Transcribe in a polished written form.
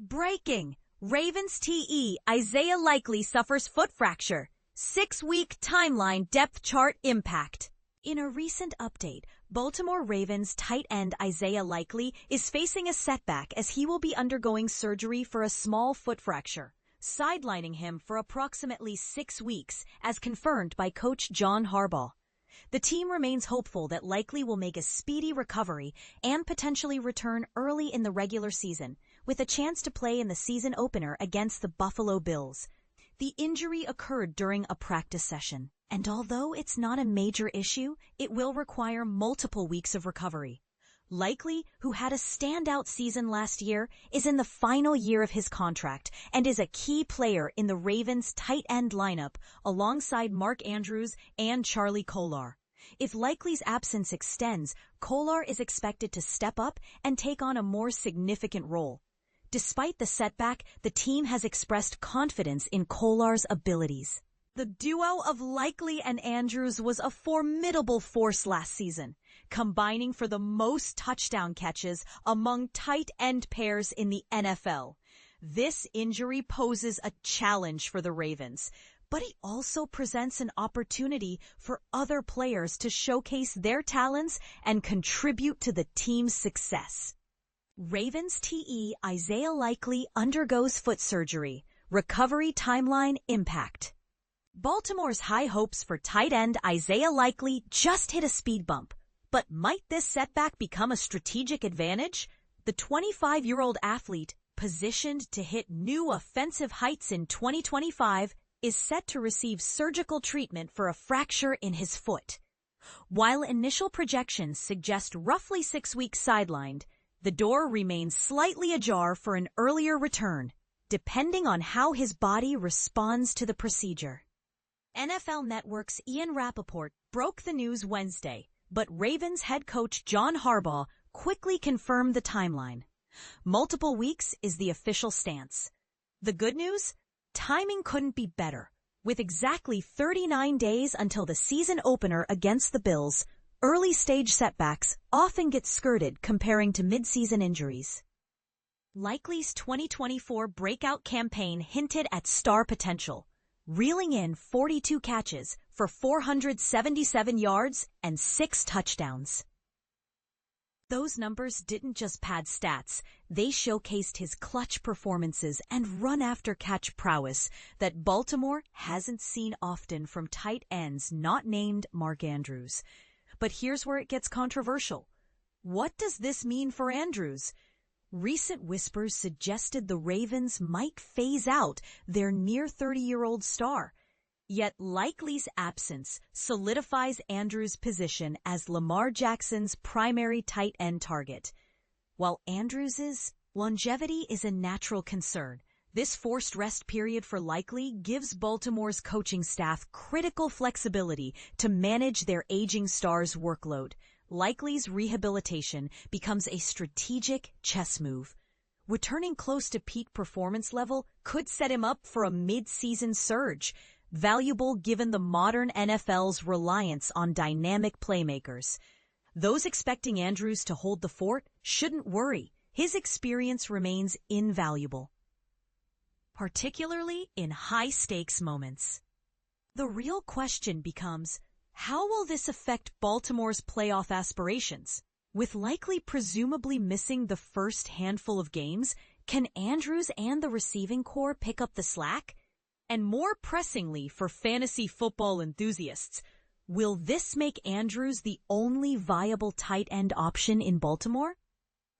Breaking! Ravens TE Isaiah Likely suffers foot fracture. 6-week timeline depth chart impact. In a recent update, Baltimore Ravens tight end Isaiah Likely is facing a setback as he will be undergoing surgery for a small foot fracture, sidelining him for approximately 6 weeks, as confirmed by Coach John Harbaugh. The team remains hopeful that Likely will make a speedy recovery and potentially return early in the regular season, with a chance to play in the season opener against the Buffalo Bills. The injury occurred during a practice session, and although it's not a major issue, it will require multiple weeks of recovery. Likely, who had a standout season last year, is in the final year of his contract and is a key player in the Ravens' tight end lineup alongside Mark Andrews and Charlie Kolar. If Likely's absence extends, Kolar is expected to step up and take on a more significant role. Despite the setback, the team has expressed confidence in Kolar's abilities. The duo of Likely and Andrews was a formidable force last season, combining for the most touchdown catches among tight end pairs in the NFL. This injury poses a challenge for the Ravens, but it also presents an opportunity for other players to showcase their talents and contribute to the team's success. Ravens TE Isaiah Likely undergoes foot surgery. Recovery timeline impact. Baltimore's high hopes for tight end Isaiah Likely just hit a speed bump. But might this setback become a strategic advantage? The 25-year-old athlete, positioned to hit new offensive heights in 2025, is set to receive surgical treatment for a fracture in his foot. While initial projections suggest roughly 6 weeks sidelined, the door remains slightly ajar for an earlier return, depending on how his body responds to the procedure. NFL Network's Ian Rappaport broke the news Wednesday, but Ravens head coach John Harbaugh quickly confirmed the timeline. Multiple weeks is the official stance. The good news? Timing couldn't be better. With exactly 39 days until the season opener against the Bills, early-stage setbacks often get skirted comparing to mid-season injuries. Likely's 2024 breakout campaign hinted at star potential, reeling in 42 catches for 477 yards and 6 touchdowns. Those numbers didn't just pad stats, they showcased his clutch performances and run-after-catch prowess that Baltimore hasn't seen often from tight ends not named Mark Andrews. But here's where it gets controversial. What does this mean for Andrews? Recent whispers suggested the Ravens might phase out their near 30-year-old star. Yet Likely's absence solidifies Andrews' position as Lamar Jackson's primary tight end target. While Andrews' longevity is a natural concern, this forced rest period for Likely gives Baltimore's coaching staff critical flexibility to manage their aging star's workload. Likely's rehabilitation becomes a strategic chess move. Returning close to peak performance level could set him up for a mid-season surge, valuable given the modern NFL's reliance on dynamic playmakers. Those expecting Andrews to hold the fort shouldn't worry. His experience remains invaluable, particularly in high-stakes moments. The real question becomes, how will this affect Baltimore's playoff aspirations? With Likely presumably missing the first handful of games, can Andrews and the receiving corps pick up the slack? And more pressingly for fantasy football enthusiasts, will this make Andrews the only viable tight end option in Baltimore?